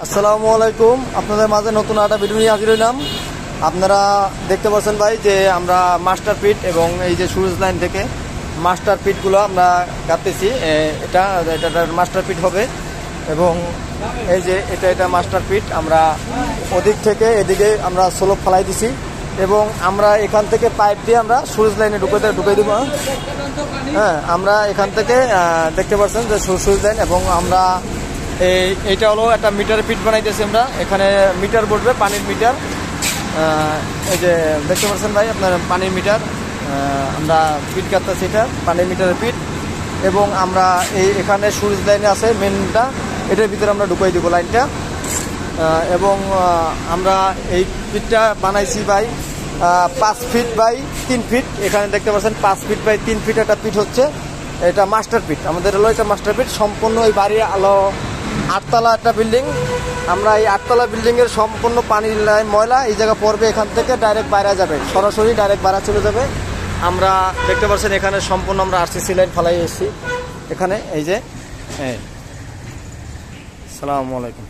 আসসালামু আলাইকুম। আপনাদের মাঝে নতুন একটা ভিডিও নিয়ে হাজির হইলাম। আপনারা দেখতে পাচ্ছেন ভাই যে আমরা মাস্টার পিট এবং এই যে সুইচ লাইন থেকে মাস্টার পিটগুলো আমরা কাটতেছি। এটা মাস্টার পিট হবে এবং এই যে এটা মাস্টার পিট আমরা ওদিক থেকে এদিকে আমরা স্লোপ ফেলাই দিছি এবং আমরা এখান থেকে পাইপ দিয়ে আমরা সুইচ লাইনে ঢুকে দিব। হ্যাঁ, আমরা এখান থেকে দেখতে পাচ্ছেন যে সুইচ লাইন এবং আমরা এইটা হলো একটা মিটার পিট বানাইতেছি। আমরা এখানে মিটার বসবে, পানির মিটার। এই যে দেখতে পাচ্ছেন ভাই আপনার পানির মিটার, আমরা পিট কাটতেছি, এটা পানির মিটারের পিট এবং আমরা এখানে সুইচ লাইনে আছে মেনটা, এটার ভিতরে আমরা ঢুকাই দিব লাইনটা। এবং আমরা এই পিটটা বানাইছি ভাই 5 ফিট বাই 3 ফিট। এখানে দেখতে পাচ্ছেন 5 ফিট বাই 3 ফিট একটা পিট হচ্ছে, এটা মাস্টার পিট আমাদের হলো। এটা মাস্টার পিট সম্পূর্ণ এই বাড়ি আলো 8তলা একটা বিল্ডিং। আমরা এই 8তলা বিল্ডিংয়ের সম্পূর্ণ পানির লাইন ময়লা এই জায়গা পড়বে, এখান থেকে ডাইরেক্ট বাইরে যাবে, সরাসরি ডাইরেক্ট বাইরে চলে যাবে। আমরা দেখতে পাচ্ছেন এখানে সম্পূর্ণ আমরা আরসিসি লাইন ফেলাই এসেছি এখানে। এই যে আসসালামু আলাইকুম।